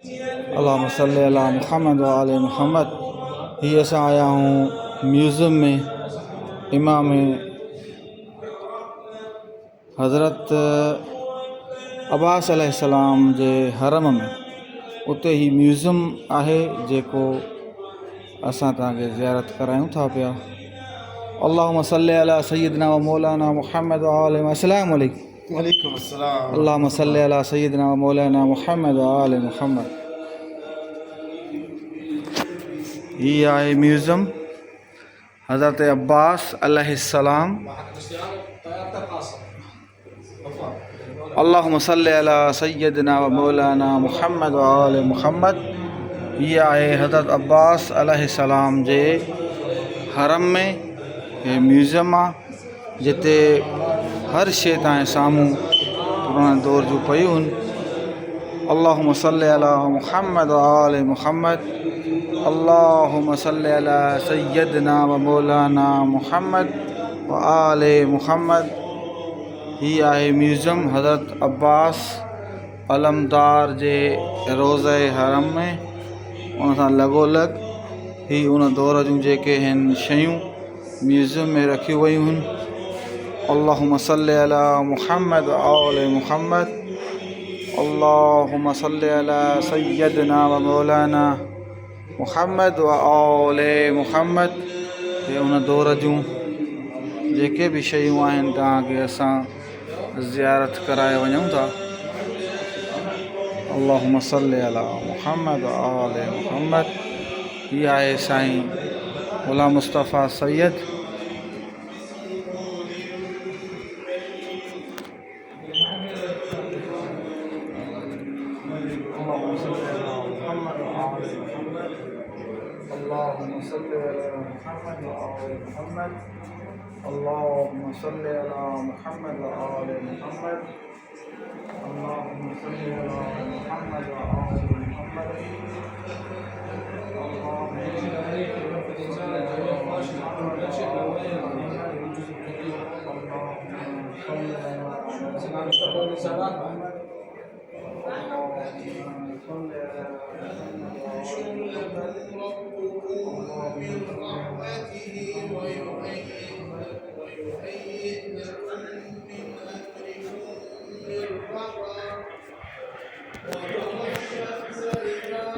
अल्लाहुम्मा सल्ली अला मुहम्मद व आले मुहम्मद। हीअ असां आया हूँ म्यूज़ियम में इमाम हज़रत अब्बास अलैहिस्सलाम जे हरम में। उते ही म्यूज़ियम आहे जेको असां तव्हांखे ज़ियारत करायूं था पिया। अल्लाहुम्मा सल्ली अला सय्यिदना व मौलाना मुहम्मद व आले अस्सलामु अलैकुम। वालेकुम अस्सलाम। अल्लाहुम्मा सल्ली अला सय्यिदना व मौलाना मुहम्मद व आले मुहम्मद। ये आहे म्यूज़ियम हज़रत अब्बास अलैहिस्सलाम। अल्लाहुम्मा सल्ली अला सय्यिदना व मौलाना मुहम्मद व आले मुहम्मद। ये आहे हज़रत अब्बास अलैहिस्सलाम जे हरम में ये म्यूज़ियम आहे जिते हर शइ तव्हांजे साम्हूं पुराणे दौर जूं पयूं आहिनि। अल्लाहुम्मा सल्ली अला मुहम्मद व आले मुहम्मद। अल्लाहुम्मा सल्ली अला सय्यिदना व मौलाना मुहम्मद व आले मुहम्मद। ही आहे म्यूज़ियम हज़रत अब्बास अलमदार जे रोज़े हरम में। उन सां लॻोलॻ ही उन दौर जूं जेके आहिनि शयूं म्यूज़ियम में रखियूं वयूं आहिनि। अल्लाहुम्मा सल्ली अला मुहम्मद व आले मुहम्मद। अल्लाहुम्मा सल्ली अला सय्यिदना व मौलाना मुहम्मद व आले मुहम्मद। हे उन दौर जूं जेके बि शयूं आहिनि तव्हांखे असां ज़ियारत कराए वञूं था। अल्लाहुम्मा सल्ली अला मुहम्मद व आले मुहम्मद। हीअ आहे साईं गुलाम मुस्तफ़ा सैयद। अल्लाहुम्मा सल्ली अला मुहम्मद व आले मुहम्मद। अल्लाहुम्मा सल्ली अला मुहम्मद व आले मुहम्मद। अल्लाहुम्मा सल्ली अला मुहम्मद व आले मुहम्मद।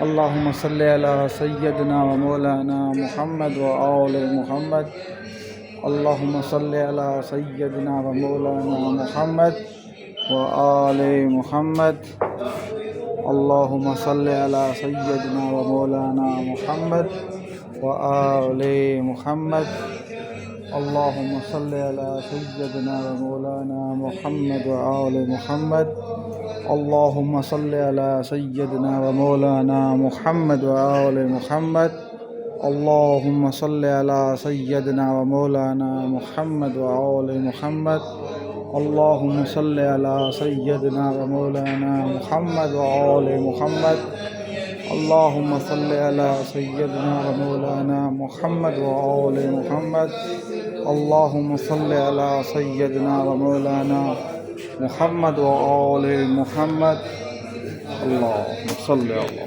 अल्लाहुम्मा सल्ली अला सय्यिदना व मौलाना मुहम्मद व आले मुहम्मद। अल्लाहुम्मा सल्ली अला सय्यिदना व मौलाना मुहम्मद व आले मुहम्मद। अल्लाहुम्मा सल्ली अला सय्यिदना व मौलाना मुहम्मद व आले मुहम्मद। अल्लाहुम्मा सल्ली अला सय्यिदना व मौलाना मुहम्मद व आले मुहम्मद। अल्लाहुम्मा सल्ली अला सय्यिदना व मौलाना मुहम्मद व आले मुहम्मद। अल्लाहुम्मा सल्ली अला सय्यिदना व मौलाना मुहम्मद व आले मुहम्मद। अल्लाहुम्मा सल्ली अला सय्यिदना व मौलाना मुहम्मद व आले मुहम्मद। अल्लाहुम्मा सल्ली अला सय्यिदना व मौलाना मुहम्मद व आले मुहम्मद। अल्लाहुम्मा सल्ली अला सय्यिदना व मौलाना मुहम्मद व आले मुहम्मद। अल्लाहुम्मा सल्ली अला